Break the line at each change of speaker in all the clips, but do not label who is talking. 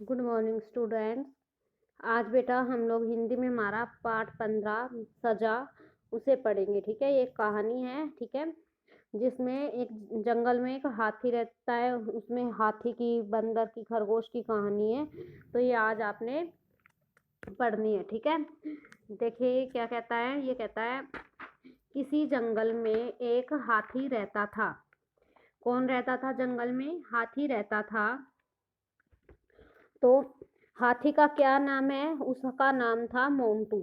Good morning students. आज बेटा हम लोग हिंदी में हमारा पाठ 15 सजा उसे पढ़ेंगे। ठीक है, ये एक कहानी है। ठीक है, जिसमें एक जंगल में एक हाथी रहता है, उसमें हाथी की, बंदर की, खरगोश की कहानी है। तो ये आज आपने पढ़नी है। ठीक है, देखिए क्या कहता है। ये कहता है किसी जंगल में एक हाथी रहता था। कौन रहता था जंगल में? हाथी रहता था। तो हाथी का क्या नाम है? उसका नाम था मोंटू।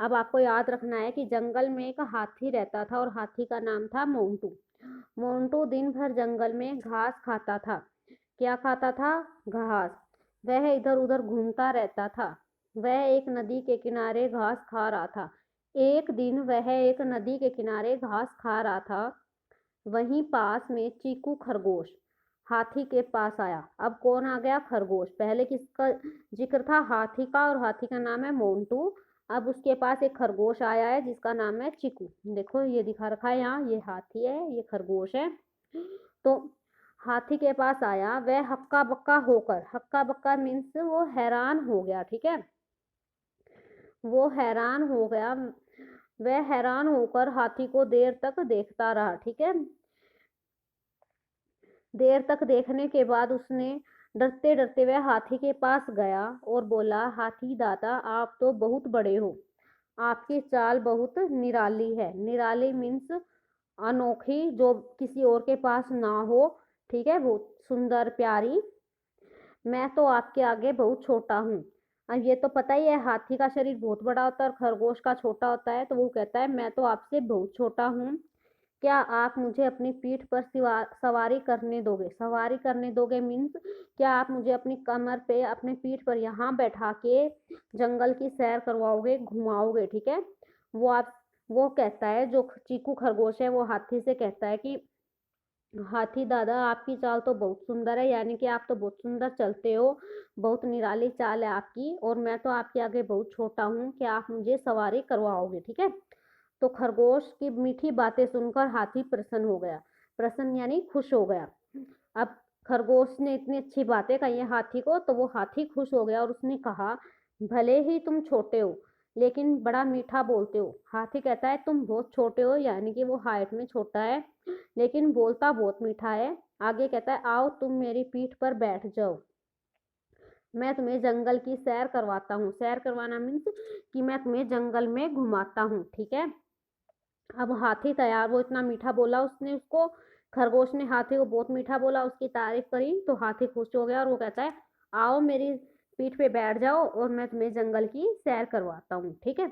अब आपको याद रखना है कि जंगल में एक हाथी रहता था और हाथी का नाम था मोंटू। मोंटू दिन भर जंगल में घास खाता था। क्या खाता था? घास। वह इधर उधर घूमता रहता था। वह एक नदी के किनारे घास खा रहा था। एक दिन वह एक नदी के किनारे घास खा रहा था। वहीं पास में चीकू खरगोश हाथी के पास आया। अब कौन आ गया? खरगोश। पहले किसका जिक्र था? हाथी का, और हाथी का नाम है मोंटू। अब उसके पास एक खरगोश आया है जिसका नाम है चीकू। देखो ये दिखा रखा है यहाँ, ये हाथी है, ये खरगोश है। तो हाथी के पास आया, वह हक्का बक्का होकर, हक्का बक्का मीन्स वो हैरान हो गया। ठीक है, वो हैरान हो गया। वह हैरान होकर हाथी को देर तक देखता रहा। ठीक है, देर तक देखने के बाद उसने डरते डरते वह हाथी के पास गया और बोला, हाथी दादा आप तो बहुत बड़े हो, आपकी चाल बहुत निराली है। निराली मीन्स अनोखी, जो किसी और के पास ना हो। ठीक है, बहुत सुंदर प्यारी। मैं तो आपके आगे बहुत छोटा हूँ। अब ये तो पता ही है, हाथी का शरीर बहुत बड़ा होता है और खरगोश का छोटा होता है। तो वो कहता है मैं तो आपसे बहुत छोटा हूँ, क्या आप मुझे अपनी पीठ पर सवारी करने दोगे? सवारी करने दोगे मीन्स क्या आप मुझे अपनी कमर पे, अपने पीठ पर यहाँ बैठा के जंगल की सैर करवाओगे, घुमाओगे? ठीक है, वो कहता है, जो चीकू खरगोश है वो हाथी से कहता है कि हाथी दादा आपकी चाल तो बहुत सुंदर है, यानी कि आप तो बहुत सुंदर चलते हो, बहुत निराली चाल है आपकी, और मैं तो आपके आगे बहुत छोटा हूँ, क्या आप मुझे सवारी करवाओगे? ठीक है, तो खरगोश की मीठी बातें सुनकर हाथी प्रसन्न हो गया। प्रसन्न यानी खुश हो गया। अब खरगोश ने इतनी अच्छी बातें कही है हाथी को, तो वो हाथी खुश हो गया और उसने कहा, भले ही तुम छोटे हो लेकिन बड़ा मीठा बोलते हो। हाथी कहता है तुम बहुत छोटे हो, यानी कि वो हाइट में छोटा है, लेकिन बोलता बहुत मीठा है। आगे कहता है, आओ तुम मेरी पीठ पर बैठ जाओ, मैं तुम्हें जंगल की सैर करवाता हूँ। सैर करवाना मीन्स कि मैं तुम्हें जंगल में घुमाता हूँ। ठीक है, अब हाथी तैयार, वो इतना मीठा बोला उसने उसको, खरगोश ने हाथी को बहुत मीठा बोला, उसकी तारीफ करी, तो हाथी खुश हो गया और वो कहता है, आओ मेरी पीठ पे बैठ जाओ और मैं तुम्हें जंगल की सैर करवाता हूँ। ठीक है,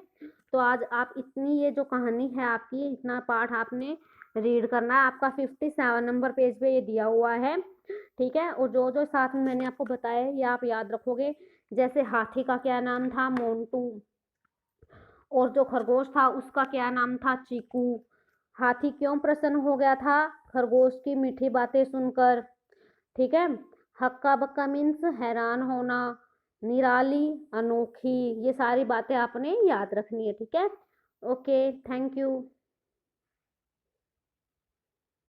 तो आज आप इतनी, ये जो कहानी है आपकी, इतना पाठ आपने रीड करना है। आपका 57 नंबर पेज पे ये दिया हुआ है। ठीक है, और जो जो साथ में मैंने आपको बताया है ये आप याद रखोगे। जैसे हाथी का क्या नाम था? मोंटू। और जो खरगोश था उसका क्या नाम था? चीकू। हाथी क्यों प्रसन्न हो गया था? खरगोश की मीठी बातें सुनकर। ठीक है, हक्का बक्का मीन्स हैरान होना, निराली, अनोखी, ये सारी बातें आपने याद रखनी है। ठीक है, ओके, थैंक यू।